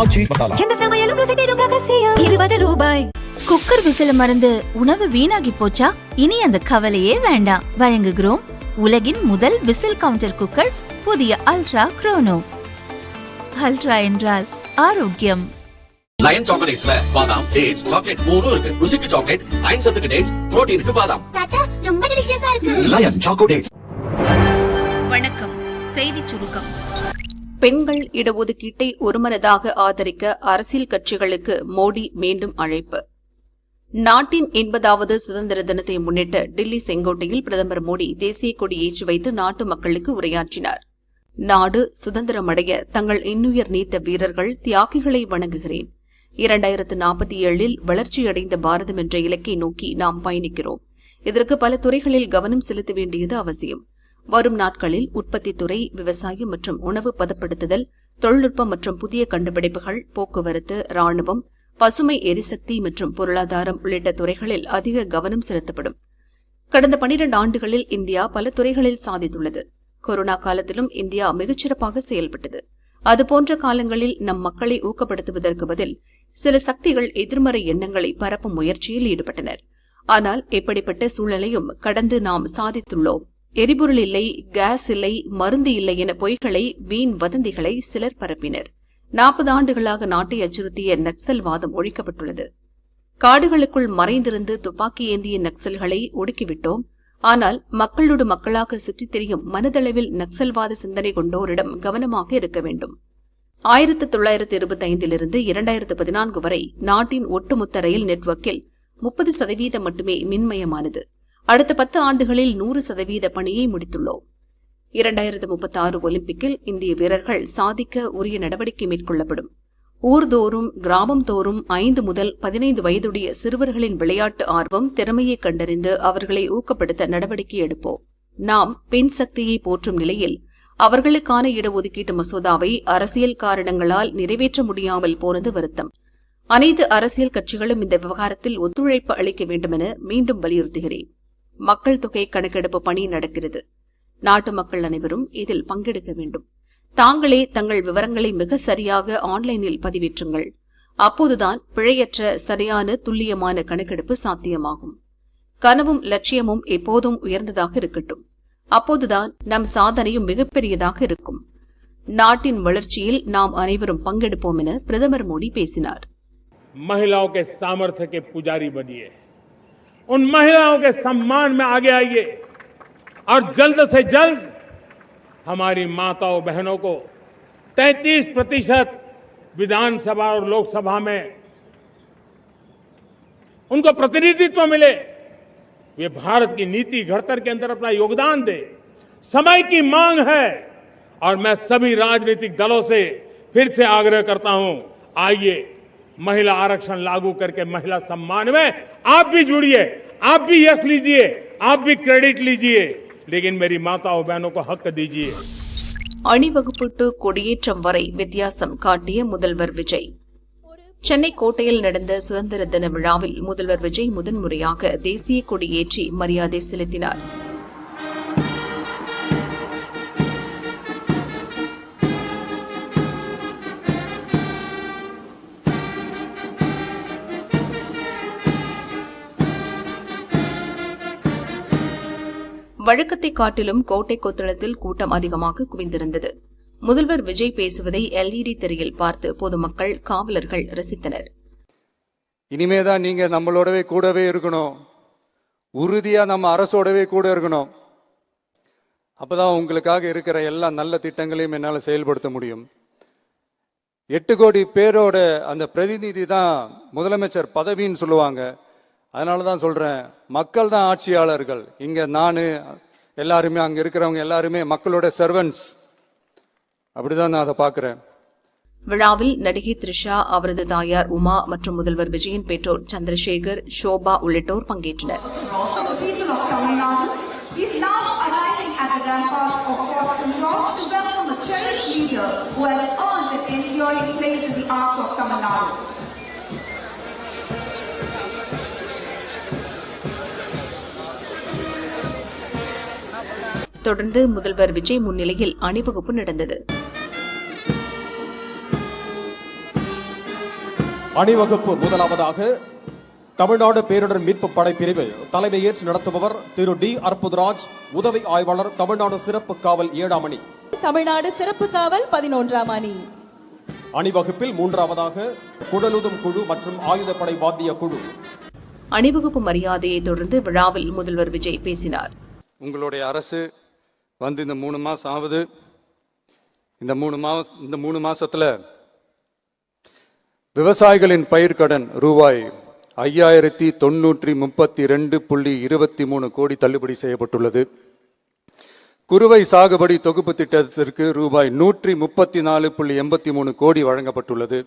ஆச்சி மசாலா. எந்த சமையலும் ருசி தேடும் ரகசியம். 20 ரூபாய். குக்கர் விசில மறந்து உணவு வீணாகி போச்சா? இனி அந்த கவலையே வேண்டாம். வழங்குகிறோம் உலகின் முதல் விசில் கவுண்டர் குக்கர், புதிய அல்ட்ரா குரோனோ. அல்ட்ரா என்றால் ஆரோக்கியம். லயன் சாக்லேட்ஸ்ல பாதாம், டேட்ஸ், சாக்லேட் மூணும் இருக்கு. ருசிக்கு சாக்லேட், அயன் சத்துக்கு டேட்ஸ், புரோட்டீனுக்கு பாதாம். தாத்தா ரொம்ப டெலிஷியஸா இருக்கு. Lion choco dates. வணக்கம். செய்தி சுருக்கம். பெண்கள் இடஒதுக்கீட்டை ஒருமனதாக ஆதரிக்க அரசியல் கட்சிகளுக்கு மோடி மீண்டும் அழைப்பு. நாட்டின் 80வது சுதந்திர தினத்தை முன்னிட்டு டில்லி செங்கோட்டையில் பிரதமர் மோடி தேசிய கொடி ஏற்றி வைத்து நாட்டு மக்களுக்கு உரையாற்றினார். நாடு சுதந்திரமடைய தங்கள் இன்னுயிர் நீத்த வீரர்கள், தியாகிகளை வணங்குகிறேன். 2047 வளர்ச்சியடைந்த பாரதம் என்ற இலக்கை நோக்கி நாம் பயணிக்கிறோம். இதற்கு பல துறைகளில் கவனம் செலுத்த வேண்டியது அவசியம். வரும் நாட்களில் உற்பத்தித் துறை, விவசாயம் மற்றும் உணவு பதப்படுத்துதல், தொழில்நுட்பம் மற்றும் புதிய கண்டுபிடிப்புகள், போக்குவரத்து, ராணுவம், பசுமை எரிசக்தி மற்றும் பொருளாதாரம் உள்ளிட்ட துறைகளில் அதிக கவனம் செலுத்தப்படும். கடந்த 12 ஆண்டுகளில் இந்தியா பல துறைகளில் சாதித்துள்ளது. கொரோனா காலத்திலும் இந்தியா மிகச்சிறப்பாக செயல்பட்டது. அதுபோன்ற காலங்களில் நம் மக்களை ஊக்கப்படுத்துவதற்கு பதில் சில சக்திகள் எதிர்மறை எண்ணங்களை பரப்பும் முயற்சியில் ஈடுபட்டனர். ஆனால் எப்படிப்பட்ட சூழ்நிலையும் கடந்து நாம் சாதித்துள்ளோம். எரிபொருள் இல்லை, கேஸ் இல்லை, மருந்து இல்லை என பொய்களை, வீண் வதந்திகளை சிலர் பரப்பினர். 40 ஆண்டுகளாக நாட்டை அச்சுறுத்திய நக்சல்வாதம் ஒழிக்கப்பட்டுள்ளது. காடுகளுக்குள் மறைந்திருந்து துப்பாக்கி ஏந்திய நக்சல்களை ஒடுக்கிவிட்டோம். ஆனால் மக்களோடு மக்களாக சுற்றித் திரியும் மனதளவில் நக்சல்வாத சிந்தனை கொண்டோரிடம் கவனமாக இருக்க வேண்டும். 1925 2014 வரை நாட்டின் ஒட்டுமொத்த ரயில் நெட்வொர்க்கில் 30% மட்டுமே மின்மயமானது. அடுத்த 10 ஆண்டுகளில் 100% பணியை முடித்துள்ளோம். 2036 ஒலிம்பிக்கில் இந்திய வீரர்கள் சாதிக்க உரிய நடவடிக்கை மேற்கொள்ளப்படும். ஊர்தோறும், கிராமம் தோறும் 5 முதல் 15 வயதுடைய சிறுவர்களின் விளையாட்டு ஆர்வம், திறமையை கண்டறிந்து அவர்களை ஊக்கப்படுத்த நடவடிக்கை எடுப்போம். நாம் பெண் சக்தியை போற்றும் நிலையில் அவர்களுக்கான இடஒதுக்கீட்டு மசோதாவை அரசியல் காரணங்களால் நிறைவேற்ற முடியாமல் போனது வருத்தம். அனைத்து அரசியல் கட்சிகளும் இந்த விவகாரத்தில் ஒத்துழைப்பு அளிக்க வேண்டுமென மீண்டும் வலியுறுத்துகிறேன். மக்கள் தொகை கணக்கெடுப்பு பணி நடக்கிறது. நாட்டு மக்கள் அனைவரும் இதில் பங்கெடுக்க வேண்டும். தாங்களே தங்கள் விவரங்களை மிக சரியாக ஆன்லைனில் பதிவேற்றுங்கள். அப்போதுதான் பிழையற்ற, சரியான, துல்லியமான கணக்கெடுப்பு சாத்தியமாகும். கனவும் லட்சியமும் எப்போதும் உயர்ந்ததாக இருக்கட்டும். அப்போதுதான் நம் சாதனையும் மிகப்பெரியதாக இருக்கும். நாட்டின் வளர்ச்சியில் நாம் அனைவரும் பங்கெடுப்போம் என பிரதமர் மோடி பேசினார். महिलाओं के सामर्थ्य के पुजारी बनिए, उन महिलाओं के सम्मान में आगे आइए और जल्द से जल्द हमारी माताओं बहनों को 33% विधानसभा और लोकसभा में उनको प्रतिनिधित्व मिले. वे भारत की नीति घड़तर के अंदर अपना योगदान दे. समय की मांग है और मैं सभी राजनीतिक दलों से फिर से आग्रह करता हूं, आइए महिला आरक्षण लागू करके महिला सम्मान में आप भी जुड़िए, आप भी यश लीजिए, आप भी क्रेडिट लीजिए, लेकिन मेरी माताओं बहनों को हक दीजिए. அணிவகுப்பு கொடியேற்றம் வரை வித்தியாசம் காட்டிய முதல்வர் விஜய். சென்னை கோட்டையில் நடந்த சுதந்திர தின விழாவில் முதல்வர் விஜய் முதன்முறையாக தேசிய கொடியேற்றி மரியாதை செலுத்தினார். வழக்கத்தை காட்டிலும் கோட்டை கொத்தளத்தில் கூட்டம் அதிகமாக குவிந்திருந்தது. முதல்வர் விஜய் பேசுவதை LED திரையில் பார்த்து பொதுமக்கள், காவலர்கள் ரசித்தனர். இனிமேதான் நீங்க நம்மளோடவே கூடவே இருக்கணும், உறுதியா நம்ம அரசோடவே கூட இருக்கணும். அப்பதான் உங்களுக்காக இருக்கிற எல்லா நல்ல திட்டங்களையும் என்னால செயல்படுத்த முடியும். 8 கோடி பேரோட அந்த பிரதிநிதி தான் முதலமைச்சர் பதவின்னு சொல்லுவாங்க. அதனாலதான் சொல்றேன், மக்கள் தான் ஆட்சியாளர்கள். இங்க நானு, எல்லாருமே அங்க இருக்கிறவங்க எல்லாருமே மக்களோட சர்வன்ட்ஸ். அப்படிதான் நான் அதை பாக்குறேன். விழாவில் நடிகை த்ரிஷா, அவரது தாயார் உமா மற்றும் முதல்வர் விஜயின் பெற்றோர் சந்திரசேகர், ஷோபா உள்ளிட்டோர் பங்கேற்றனர். தொடர்ந்து முதல்வர் விஜய் முன்னிலையில் அணிவகுப்பு நடந்தது. அணிவகுப்பு முதலாவதாக தமிழ்நாடு பேரிடர் மீட்பு படை பிரிவு தலைமையேற்று நடத்துபவர் திரு டி அற்புதராஜ், உதவி ஆய்வாளர் தமிழ்நாடு சிறப்பு காவல் 7ஆம் அணி. தமிழ்நாடு சிறப்பு காவல் 11ஆம் அணி. அணிவகுப்பில் மூன்றாவதாக குடலுதும் குழு மற்றும் ஆயுதப்படை வாத்திய குழு. அணிவகுப்பு மரியாதையை தொடர்ந்து விழாவில் முதல்வர் விஜய் பேசினார். உங்களுடைய அரசு வந்து இந்த 3 மாசம் ஆகுது. இந்த 3 மாசத்துல விவசாயிகளின் பயிர்க்கடன் ரூபாய் 5932.23 கோடி தள்ளுபடி செய்யப்பட்டுள்ளது. குறுவை சாகுபடி தொகுப்பு திட்டத்திற்கு ரூபாய் 134.83 கோடி வழங்கப்பட்டுள்ளது.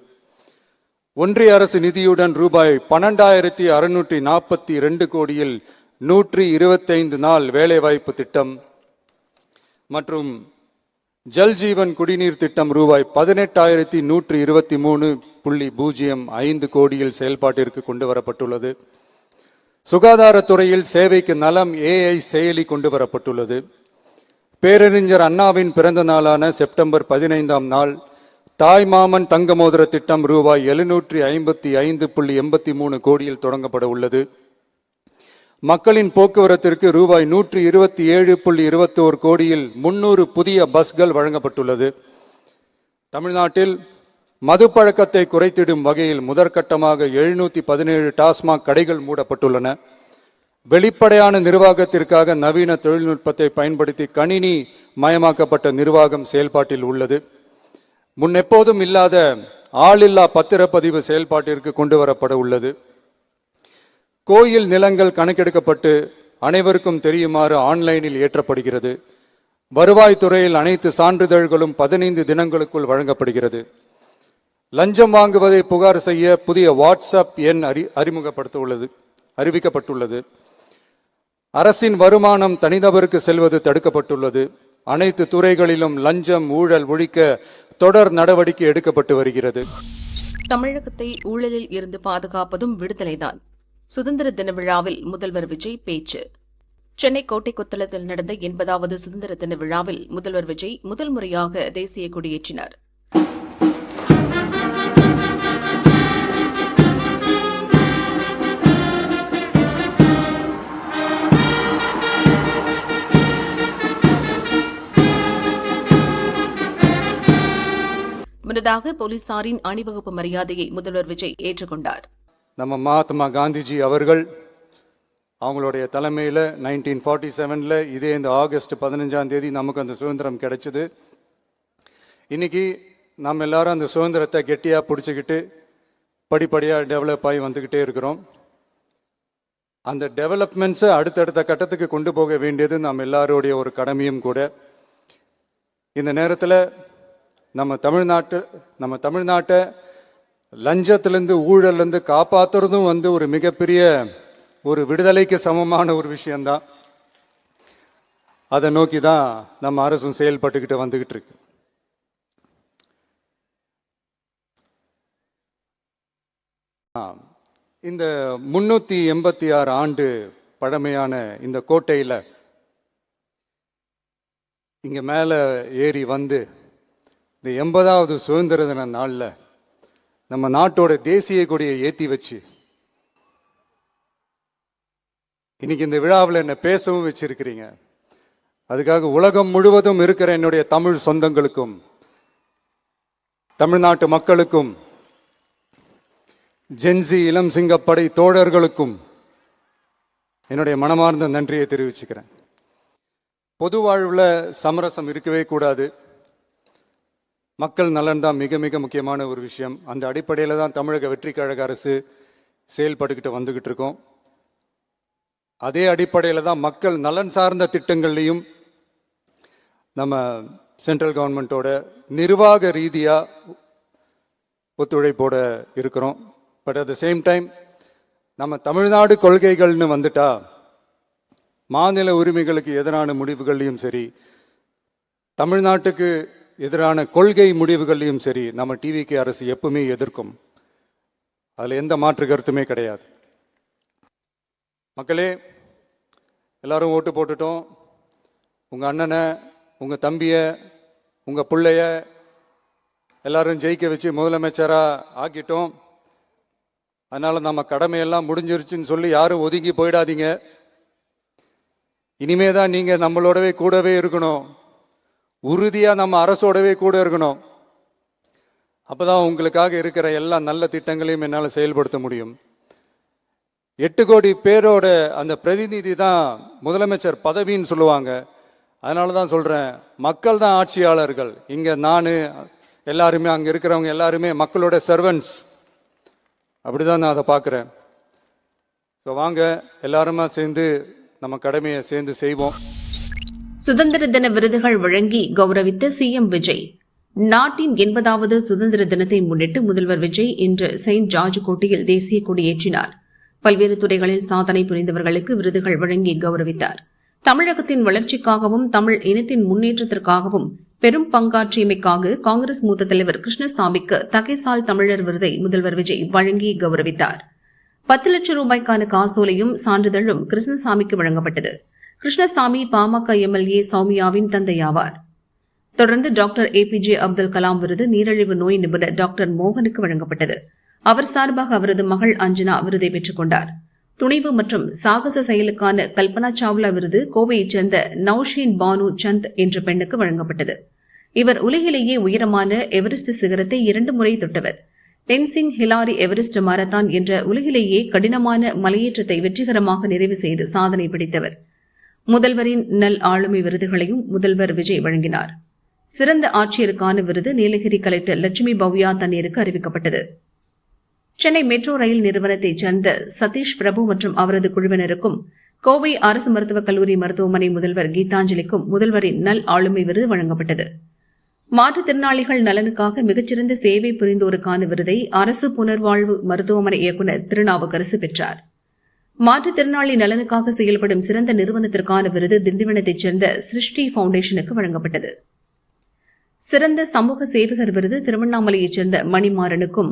ஒன்றிய அரசு நிதியுடன் ரூபாய் 12,642 கோடியில் 125 நாள் வேலைவாய்ப்பு திட்டம் மற்றும் ஜல் ஜீவன் குடிநீர் திட்டம் ரூபாய் 18,123.05 கோடியில் செயல்பாட்டிற்கு கொண்டு வரப்பட்டுள்ளது. சுகாதாரத்துறையில் சேவைக்கு நலம் AI செயலி கொண்டு வரப்பட்டுள்ளது. பேரறிஞர் அண்ணாவின் பிறந்த நாளான செப்டம்பர் 15ஆம் நாள் தாய்மாமன் தங்க மோதிர திட்டம் ரூபாய் 755.83 கோடியில் தொடங்கப்பட உள்ளது. மக்களின் போக்குவரத்திற்கு ரூபாய் 127.21 கோடியில் 300 புதிய பஸ்கள் வழங்கப்பட்டுள்ளது. தமிழ்நாட்டில் மதுப்பழக்கத்தை குறைத்திடும் வகையில் முதற்கட்டமாக 717 டாஸ்மாக் கடைகள் மூடப்பட்டுள்ளன. வெளிப்படையான நிர்வாகத்திற்காக நவீன தொழில்நுட்பத்தை பயன்படுத்தி கணினி மயமாக்கப்பட்ட நிர்வாகம் செயல்பாட்டில் உள்ளது. முன்னெப்போதும் இல்லாத ஆளில்லா பத்திரப்பதிவு செயல்பாட்டிற்கு கொண்டு வரப்பட உள்ளது. கோயில் நிலங்கள் கணக்கெடுக்கப்பட்டு அனைவருக்கும் தெரியுமாறு ஆன்லைனில் ஏற்றப்படுகிறது. வருவாய்த்துறையில் அனைத்து சான்றிதழ்களும் 15 தினங்களுக்குள் வழங்கப்படுகிறது. லஞ்சம் வாங்குவதை புகார் செய்ய புதிய வாட்ஸ்அப் எண் அறிவிக்கப்பட்டுள்ளது. அரசின் வருமானம் தனிநபருக்கு செல்வது தடுக்கப்பட்டுள்ளது. அனைத்து துறைகளிலும் லஞ்சம் ஊழல் ஒழிக்க தொடர் நடவடிக்கை எடுக்கப்பட்டு வருகிறது. தமிழகத்தை ஊழலில் இருந்து பாதுகாப்பதும் விடுதலைதான். சுதந்திர தின விழாவில் முதல்வர் விஜய் பேச்சு. சென்னை கோட்டை கொத்தளத்தில் நடந்த 80வது சுதந்திர தின விழாவில் முதல்வர் விஜய் முதல் முறையாக தேசிய கொடியேற்றினார். முன்னதாக போலீசாரின் அணிவகுப்பு மரியாதையை முதல்வர் விஜய் ஏற்றுக்கொண்டார். நம்ம மகாத்மா காந்திஜி அவர்கள் அவங்களுடைய தலைமையில் 1947 இதே இந்த ஆகஸ்ட் 15ஆம் தேதி நமக்கு அந்த சுதந்திரம் கிடைச்சது. இன்னைக்கு நம்ம எல்லாரும் அந்த சுதந்திரத்தை கெட்டியாக பிடிச்சிக்கிட்டு படிப்படியாக டெவலப் ஆகி வந்துக்கிட்டே இருக்கிறோம். அந்த டெவலப்மெண்ட்ஸை அடுத்தடுத்த கட்டத்துக்கு கொண்டு போக வேண்டியது நம்ம எல்லாருடைய ஒரு கடமையும் கூட. இந்த நேரத்தில் நம்ம தமிழ்நாட்டை லஞ்சத்திலிருந்து ஊழல்லேருந்து காப்பாற்றுறதும் ஒரு மிகப்பெரிய ஒரு விடுதலைக்கு சமமான ஒரு விஷயம்தான். அதை நோக்கி தான் நம்ம அரசும் செயல்பட்டுக்கிட்டு வந்துகிட்டு இருக்கு. இந்த 386 ஆண்டு பழமையான இந்த கோட்டையில் இங்க மேல ஏறி வந்து இந்த 80வது சுதந்திர தின நாளில் நம்ம நாட்டோட தேசிய கொடியை ஏற்றி வச்சு இன்னைக்கு இந்த விழாவில் என்ன பேசவும் வச்சிருக்கிறீங்க. அதுக்காக உலகம் முழுவதும் இருக்கிற என்னுடைய தமிழ் சொந்தங்களுக்கும் தமிழ்நாட்டு மக்களுக்கும் ஜென்சி இளம் சிங்கப்படை தோழர்களுக்கும் என்னுடைய மனமார்ந்த நன்றியை தெரிவிச்சுக்கிறேன். பொது வாழ்வில் சமரசம் இருக்கவே கூடாது. மக்கள் நலன் தான் மிக மிக முக்கியமான ஒரு விஷயம். அந்த அடிப்படையில் தான் தமிழக வெற்றி கழக அரசு செயல்பட்டுக்கிட்டு வந்துகிட்டு இருக்கோம். அதே அடிப்படையில் தான் மக்கள் நலன் சார்ந்த திட்டங்கள்லையும் நம்ம சென்ட்ரல் கவர்மெண்ட்டோட நிர்வாக ரீதியாக ஒத்துழைப்போட இருக்கிறோம். But at the same time நம்ம தமிழ்நாடு கொள்கைகள்னு வந்துட்டா மாநில உரிமைகளுக்கு எதிரான முடிவுகள்லையும் சரி, தமிழ்நாட்டுக்கு எதிரான கொள்கை முடிவுகள்லையும் சரி, நம்ம டிவிகே அரசு எப்பவுமே எதிர்க்கும். அதில் எந்த மாற்று கருத்துமே கிடையாது. மக்களே, எல்லாரும் ஓட்டு போட்டுட்டோம். உங்கள் அண்ணனை, உங்கள் தம்பியை, உங்கள் பிள்ளைய எல்லாரும் ஜெயிக்க வச்சு முதலமைச்சராக ஆக்கிட்டோம். அதனால நம்ம கடமையெல்லாம் முடிஞ்சிருச்சுன்னு சொல்லி யாரும் ஒதுங்கி போயிடாதீங்க. இனிமே தான் நீங்க நம்மளோடவே கூடவே இருக்கணும். உறுதியா நம்ம அரசோடவே கூட இருக்கணும். அப்பதான் உங்களுக்காக இருக்கிற எல்லா நல்ல திட்டங்களையும் என்னால் செயல்படுத்த முடியும். 8 கோடி பேரோட அந்த பிரதிநிதி தான் முதலமைச்சர் பதவின்னு சொல்லுவாங்க. அதனால தான் சொல்றேன், மக்கள் தான் ஆட்சியாளர்கள். இங்க நான் எல்லாருமே, அங்க இருக்கிறவங்க எல்லாருமே மக்களோட சர்வன்ட்ஸ். அப்படிதான் நான் அதை பார்க்குறேன். ஸோ வாங்க எல்லாருமா சேர்ந்து நம்ம கடமையை சேர்ந்து செய்வோம். சுதந்திர தின விருதுகள் வழங்கி கௌரவித்த சிஎம் விஜய். நாட்டின் 80வது சுதந்திர தினத்தை முன்னிட்டு முதல்வர் விஜய் இன்று செயின்ட் ஜார்ஜ் கோட்டையில் தேசிய கொடியேற்றினார். பல்வேறு துறைகளில் சாதனை புரிந்தவர்களுக்கு விருதுகள் வழங்கி கௌரவித்தார். தமிழகத்தின் வளர்ச்சிக்காகவும் தமிழ் இனத்தின் முன்னேற்றத்திற்காகவும் பெரும் பங்காற்றியமைக்காக காங்கிரஸ் மூத்த தலைவர் கிருஷ்ணசாமிக்கு தகைசால் தமிழர் விருதை முதல்வர் விஜய் வழங்கி கௌரவித்தார். 10 லட்சம் ரூபாய்க்கான காசோலையும் சான்றிதழும் கிருஷ்ணசாமிக்கு வழங்கப்பட்டது. கிருஷ்ணசாமி பாமக எம்எல்ஏ சௌமியாவின் தந்தையாவார். தொடர்ந்து டாக்டர் APJ அப்துல் கலாம் விருது நீரிழிவு நோய் நிபுணர் டாக்டர் மோகனுக்கு வழங்கப்பட்டது. அவர் சார்பாக அவரது மகள் அஞ்சனா விருதை பெற்றுக் கொண்டார். துணிவு மற்றும் சாகச செயலுக்கான கல்பனா சாவ்லா விருது கோவையைச் சேர்ந்த நௌஷீன் பானு சந்த் என்ற பெண்ணுக்கு வழங்கப்பட்டது. இவர் உலகிலேயே உயரமான எவரெஸ்ட் சிகரத்தை 2 முறை தொட்டவர். டென்சிங் ஹிலாரி எவரெஸ்ட் மாரத்தான் என்ற உலகிலேயே கடினமான மலையேற்றத்தை வெற்றிகரமாக நிறைவு செய்து சாதனை படைத்தவர். முதல்வரின் நல் ஆளுமை விருதுகளையும் முதல்வர் விஜய் வழங்கினார். சிறந்த ஆட்சியருக்கான விருது நீலகிரி கலெக்டர் லட்சுமி பவ்யா தண்ணீருக்கு அறிவிக்கப்பட்டது. சென்னை மெட்ரோ ரயில் நிறுவனத்தைச் சேர்ந்த சதீஷ் பிரபு மற்றும் அவரது குழுவினருக்கும் கோவை அரசு மருத்துவக் கல்லூரி மருத்துவமனை முதல்வர் கீதாஞ்சலிக்கும் முதல்வரின் நல் ஆளுமை விருது வழங்கப்பட்டது. மாற்றுத்திறனாளிகள் நலனுக்காக மிகச்சிறந்த சேவை புரிந்தோருக்கான விருதை அரசு புனர்வாழ்வு மருத்துவமனை இயக்குநர் திருநாவுக்கரசு பெற்றார். மாற்றுத்திறனாளி நலனுக்காக செயல்படும் சிறந்த நிறுவனத்திற்கான விருது திண்டிவனத்தைச் சேர்ந்த சிருஷ்டி பவுண்டேஷனுக்கு வழங்கப்பட்டது. சிறந்த சமூக சேவகர் விருது திருவண்ணாமலையைச் சேர்ந்த மணிமாறனுக்கும்,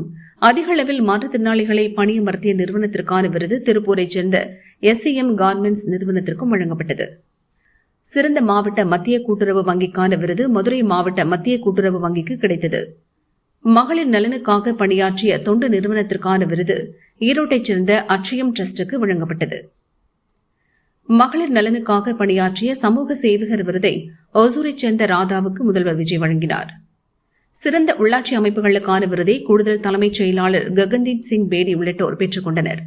அதிக அளவில் மாற்றுத்திறனாளிகளை பணியமர்த்திய நிறுவனத்திற்கான விருது திருப்பூரைச் சேர்ந்த SCM கார்மெண்ட்ஸ் நிறுவனத்திற்கும் வழங்கப்பட்டது. சிறந்த மாவட்ட மத்திய கூட்டுறவு வங்கிக்கான விருது மதுரை மாவட்ட மத்திய கூட்டுறவு வங்கிக்கு கிடைத்தது. மகளிர் நலனுக்காக பணியாற்றிய தொண்டு நிறுவனத்திற்கான விருது ஈரோட்டைச் சேர்ந்த அட்சயம் டிரஸ்டுக்கு வழங்கப்பட்டது. மகளிர் நலனுக்காக பணியாற்றிய சமூக சேவகர் விருதை ஒசூரைச் சேர்ந்த ராதாவுக்கு முதல்வர் விஜய் வழங்கினார். சிறந்த உள்ளாட்சி அமைப்புகளுக்கான விருதை கூடுதல் தலைமைச் செயலாளர் ககன்தீப் சிங் பேடி உள்ளிட்டோர் பெற்றுக் கொண்டனர்.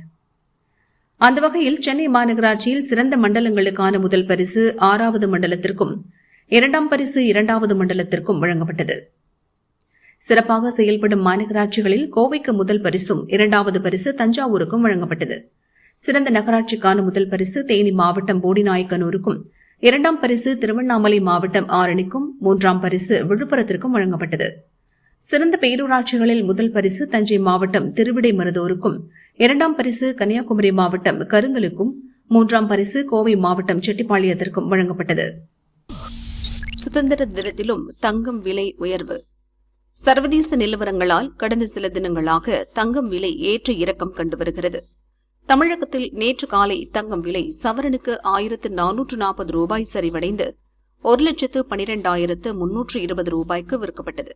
அந்த வகையில் சென்னை மாநகராட்சியில் சிறந்த மண்டலங்களுக்கான முதல் பரிசு 6வது மண்டலத்திற்கும் 2ஆம் பரிசு 2வது மண்டலத்திற்கும் வழங்கப்பட்டது. சிறப்பாக செயல்படும் மாநகராட்சிகளில் கோவைக்கு முதல் பரிசும் 2வது பரிசு தஞ்சாவூருக்கும் வழங்கப்பட்டது. சிறந்த நகராட்சிக்கான முதல் பரிசு தேனி மாவட்டம் போடிநாயக்கனூருக்கும், 2ஆம் பரிசு திருவண்ணாமலை மாவட்டம் ஆரணிக்கும், 3ஆம் பரிசு விழுப்புரத்திற்கும் வழங்கப்பட்டது. சிறந்த பேரூராட்சிகளில் முதல் பரிசு தஞ்சை மாவட்டம் திருவிடைமருதூருக்கும், 2ஆம் பரிசு கன்னியாகுமரி மாவட்டம் கருங்கலுக்கும், 3ஆம் பரிசு கோவை மாவட்டம் செட்டிப்பாளையத்திற்கும் வழங்கப்பட்டது. சுதந்திர தினத்திலும் தங்கம் விலை உயர்வு. சர்வதேச நிலவரங்களால் கடந்த சில தினங்களாக தங்கம் விலை ஏற்ற இறக்கம் கண்டு வருகிறது. தமிழகத்தில் நேற்று காலை தங்கம் விலை சவரனுக்கு 1440 ரூபாய் சரிவடைந்து 1,12,320 ரூபாய்க்கு விற்கப்பட்டது.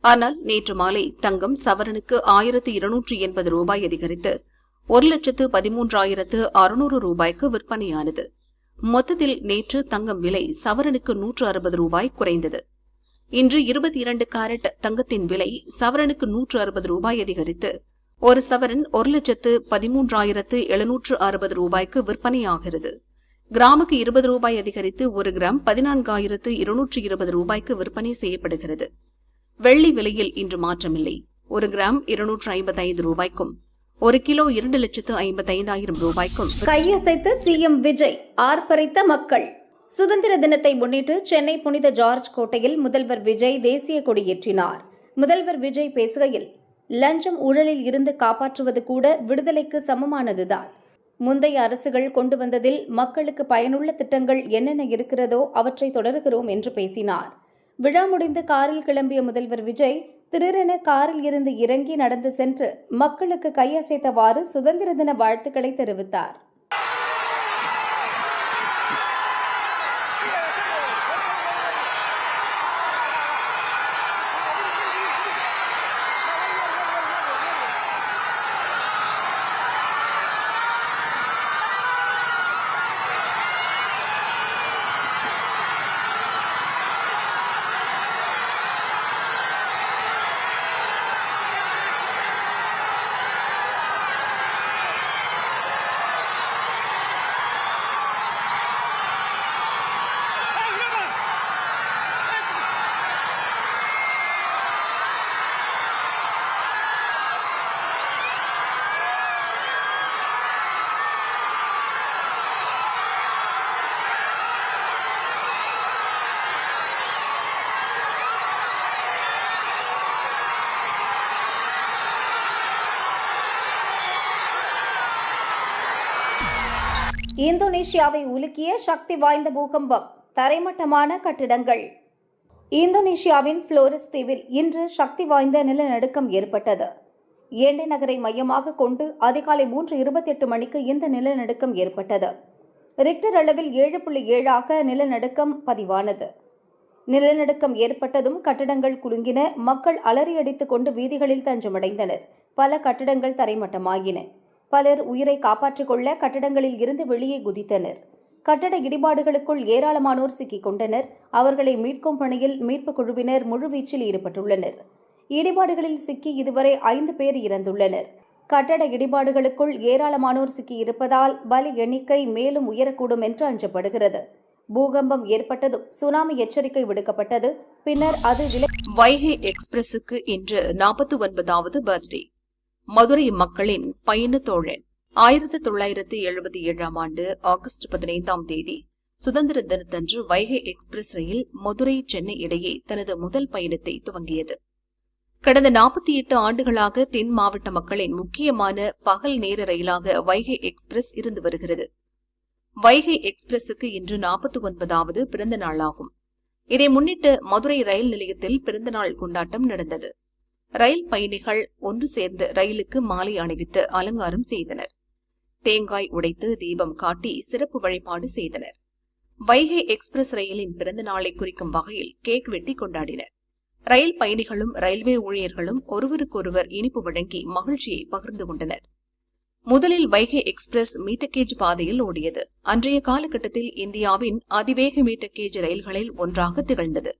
ஆனால் நேற்று மாலை தங்கம் சவரனுக்கு 1280 ரூபாய் அதிகரித்து 1,13,600 ரூபாய்க்கு விற்பனையானது. மொத்தத்தில் நேற்று தங்கம் விலை சவரனுக்கு 160 ரூபாய் குறைந்தது. இன்று 22 கேரட் தங்கத்தின் விலை சவரனுக்கு 160 ரூபாய் அதிகரித்து ஒரு சவரன் 1,13,760 ரூபாய்க்கு விற்பனையாகிறது. கிராமுக்கு 20 ரூபாய் அதிகரித்து 1 கிராம் 14,220 ரூபாய்க்கு விற்பனை செய்யப்படுகிறது. வெள்ளி விலையில் இன்று மாற்றமில்லை. 1 கிராம் 255 ரூபாய்க்கும் 1 கிலோ 2,55,000 ரூபாய்க்கும். கையசைத்து சிஎம் விஜய், ஆர்ப்பரித்த மக்கள். சுதந்திர தினத்தை முன்னிட்டு சென்னை புனித ஜார்ஜ் கோட்டையில் முதல்வர் விஜய் தேசிய கொடியேற்றினார். முதல்வர் விஜய் பேசுகையில், லஞ்சம் ஊழலில் இருந்து காப்பாற்றுவது கூட விடுதலைக்கு சமமானதுதான். முந்தைய அரசுகள் கொண்டு வந்ததில் மக்களுக்கு பயனுள்ள திட்டங்கள் என்னென்ன இருக்கிறதோ அவற்றை தொடர்கிறோம் என்று பேசினார். விழா முடிந்து காரில் கிளம்பிய முதல்வர் விஜய் திடீரென காரில் இருந்து இறங்கி நடந்து சென்று மக்களுக்கு கையசைத்தவாறு சுதந்திர தின வாழ்த்துக்களை தெரிவித்தார். இந்தோனேஷியாவை உலுக்கிய சக்தி வாய்ந்த பூகம்பம், தரைமட்டமான கட்டிடங்கள். இந்தோனேஷியாவின் புளோரஸ் தீவில் இன்று சக்தி வாய்ந்த நிலநடுக்கம் ஏற்பட்டது. ஏண்டே நகரை மையமாக கொண்டு அதிகாலை 3:28 மணிக்கு இந்த நிலநடுக்கம் ஏற்பட்டது. ரிக்டர் அளவில் 7.7 நிலநடுக்கம் பதிவானது. நிலநடுக்கம் ஏற்பட்டதும் கட்டடங்கள் குலுங்கின. மக்கள் அலறியடித்துக் கொண்டு வீதிகளில் தஞ்சமடைந்தனர். பல கட்டடங்கள் தரைமட்டமாகின. பலர் உயிரை காப்பாற்றிக் கொள்ள கட்டடங்களில் இருந்து வெளியே குதித்தனர். கட்டட இடிபாடுகளுக்குள் ஏராளமானோர் சிக்கிக் கொண்டனர். அவர்களை மீட்கும் பணியில் மீட்புக் குழுவினர் முழுவீச்சில் ஈடுபட்டுள்ளனர். இடிபாடுகளில் சிக்கி இதுவரை 5 பேர் இறந்துள்ளனர். கட்டட இடிபாடுகளுக்குள் ஏராளமானோர் சிக்கியிருப்பதால் பலி எண்ணிக்கை மேலும் உயரக்கூடும் என்று அஞ்சப்படுகிறது. பூகம்பம் ஏற்பட்டதும் சுனாமி எச்சரிக்கை விடுக்கப்பட்டது. பின்னர் அது வைகை எக்ஸ்பிரஸுக்கு இன்று 49வது பர்த்டே. மதுரை மக்களின் பயண தோழன். 1977 ஆண்டு ஆகஸ்ட் 15ஆம் தேதி சுதந்திர தினத்தன்று வைகை எக்ஸ்பிரஸ் ரயில் மதுரை சென்னை இடையே தனது முதல் பயணத்தை துவங்கியது. கடந்த 48 ஆண்டுகளாக தென் மாவட்ட மக்களின் முக்கியமான பகல் நேர ரயிலாக வைகை எக்ஸ்பிரஸ் இருந்து வருகிறது. வைகை எக்ஸ்பிரஸுக்கு இன்று 49வது பிறந்த நாளாகும். இதை முன்னிட்டு மதுரை ரயில் நிலையத்தில் பிறந்தநாள் கொண்டாட்டம் நடந்தது. ரயில் பயணிகள் ஒன்று சேர்ந்து ரயிலுக்கு மாலை அணிவித்து அலங்காரம் செய்தனர். தேங்காய் உடைத்து தீபம் காட்டி சிறப்பு வழிபாடு செய்தனர். வைகை எக்ஸ்பிரஸ் ரயிலின் பிறந்த நாளை குறிக்கும் வகையில் கேக் வெட்டி கொண்டாடினர். ரயில் பயணிகளும் ரயில்வே ஊழியர்களும் ஒருவருக்கொருவர் இனிப்பு வழங்கி மகிழ்ச்சியை பகிர்ந்து கொண்டனர். முதலில் வைகை எக்ஸ்பிரஸ் மீட்டர் கேஜ் பாதையில் ஓடியது. அன்றைய காலகட்டத்தில் இந்தியாவின் அதிவேக மீட்டர் கேஜ் ரயில்களில் ஒன்றாக திகழ்ந்தது.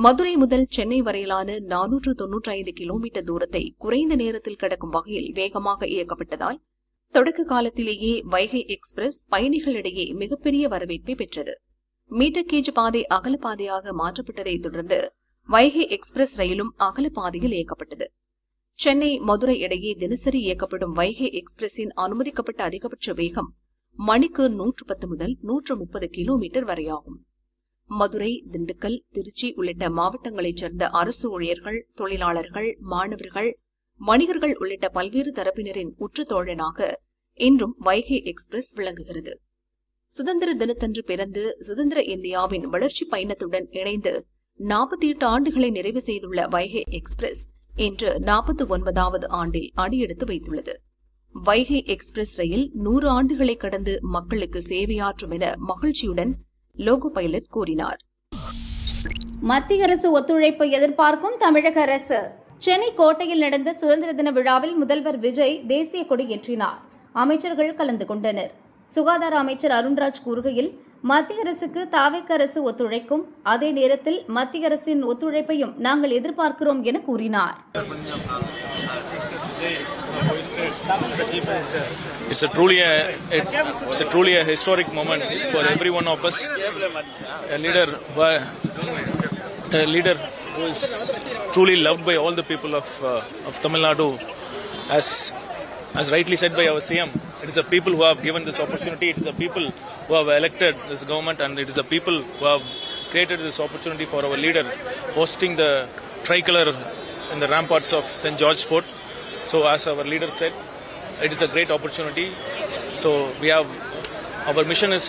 மதுரை முதல் சென்னை வரையிலான 495 கிலோமீட்டர் தூரத்தை குறைந்த நேரத்தில் கடக்கும் வகையில் வேகமாக இயக்கப்பட்டதால் தொடக்க காலத்திலேயே வைகை எக்ஸ்பிரஸ் பயணிகளிடையே மிகப்பெரிய வரவேற்பை பெற்றது. மீட்டர் கேஜ் பாதை அகலப்பாதையாக மாற்றப்பட்டதைத் தொடர்ந்து வைகை எக்ஸ்பிரஸ் ரயிலும் அகலப்பாதையில் இயக்கப்பட்டது. சென்னை மதுரை இடையே தினசரி இயக்கப்படும் வைகை எக்ஸ்பிரஸின் அனுமதிக்கப்பட்ட அதிகபட்ச வேகம் மணிக்கு 110 முதல் 130 கிலோமீட்டர் வரையாகும். மதுரை, திண்டுக்கல், திருச்சி உள்ளிட்ட மாவட்டங்களைச் சேர்ந்த அரசு ஊழியர்கள், தொழிலாளர்கள், மாணவர்கள், வணிகர்கள் உள்ளிட்ட பல்வேறு தரப்பினரின் உற்ற தோழனாக இன்றும் வைகை எக்ஸ்பிரஸ் விளங்குகிறது. சுதந்திர தினத்தன்று பிறந்து சுதந்திர இந்தியாவின் வளர்ச்சி பயணத்துடன் இணைந்து 48 ஆண்டுகளை நிறைவு செய்துள்ள வைகை எக்ஸ்பிரஸ் இன்று 49வது ஆண்டில் அடியெடுத்து வைத்துள்ளது. வைகை எக்ஸ்பிரஸ் ரயில் 100 ஆண்டுகளை கடந்து மக்களுக்கு சேவையாற்றும் என மகிழ்ச்சியுடன் லோகோ பைலட் கூறினார். மத்திய அரசு ஒத்துழைப்பை எதிர்பார்க்கும் தமிழக அரசு. சென்னை கோட்டையில் நடந்த சுதந்திர தின விழாவில் முதல்வர் விஜய் தேசிய கொடி ஏற்றினார். அமைச்சர்கள் கலந்து கொண்டனர். சுகாதார அமைச்சர் அருண்ராஜ் கூறுகையில், மத்திய அரசுக்கு தாவேக அரசு ஒத்துழைக்கும், அதே நேரத்தில் மத்திய அரசின் ஒத்துழைப்பையும் நாங்கள் எதிர்பார்க்கிறோம் என கூறினார். It's a truly a historic moment for every one of us. A leader who is truly loved by all the people of Tamil Nadu, as rightly said by our CM. It is the people who have given this opportunity. It is the people who have elected this government, and it is the people who have created this opportunity for our leader hosting the tricolor in the ramparts of St. George Fort. So, as our leader said, it is a great opportunity. So, our mission is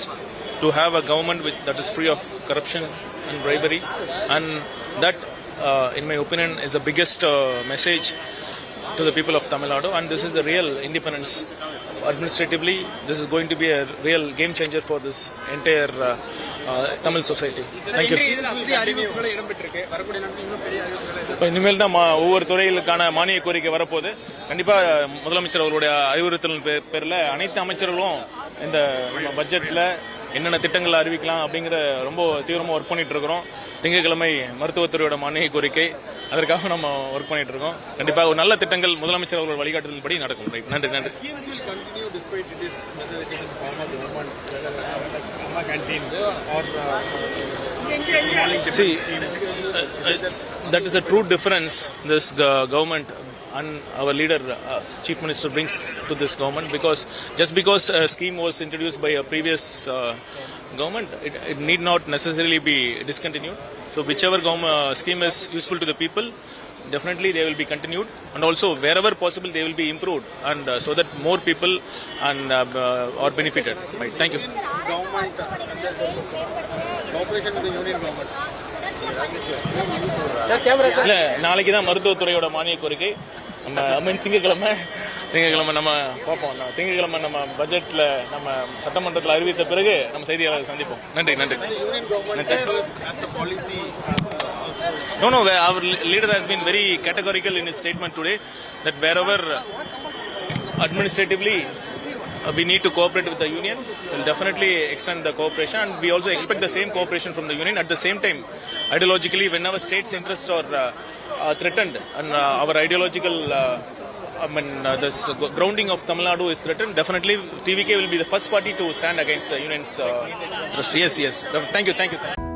to have a government that is free of corruption and bribery, and that, in my opinion, is the biggest message to the people of Tamil Nadu, and this is a real independence. Administratively, this is going to be a real game changer for this entire Tamil society. Thank you. இப்போ இனிமேல் தான் ஒவ்வொரு துறைகளுக்கான மானிய கோரிக்கை வரப்போகுது. கண்டிப்பாக முதலமைச்சர் அவர்களுடைய அறிவுறுத்தல் பேரில் அனைத்து அமைச்சர்களும் இந்த பட்ஜெட்டில் என்னென்ன திட்டங்கள் அறிவிக்கலாம் அப்படிங்கிற ரொம்ப தீவிரமாக ஒர்க் பண்ணிட்டு இருக்கிறோம். திங்கட்கிழமை மருத்துவத்துறையோட மானிய கோரிக்கை, அதற்காக நம்ம ஒர்க் பண்ணிட்டு இருக்கோம். கண்டிப்பாக ஒரு நல்ல திட்டங்கள் முதலமைச்சர் அவர்கள் வழிகாட்டுதல்படி நடக்கும். நன்றி நன்றி. See, that is a true difference this government and our leader, Chief Minister, brings to this government, because just because a scheme was introduced by a previous government, it need not necessarily be discontinued. So whichever scheme is useful to the people, definitely they will be continued, and also wherever possible they will be improved, and so that more people and are benefited. Right. Thank you. இல்ல நாளைக்கு தான் மருத்துவத்துறையோட மானிய கோரிக்கை. நம்ம திங்கட்கிழமை நம்ம பார்ப்போம். திங்கட்கிழமை நம்ம பட்ஜெட்ல நம்ம சட்டமன்றத்தில் அறிவித்த பிறகு நம்ம செய்தியாளர்கள் சந்திப்போம். நன்றி. No, our leader has been very categorical in his statement today that wherever administratively we need to cooperate with the union, we'll definitely extend the cooperation, and we also expect the same cooperation from the union. At the same time, ideologically, whenever states' interests are threatened and our ideological this grounding of Tamil Nadu is threatened, definitely TVK will be the first party to stand against the union's interest. Yes. Thank you.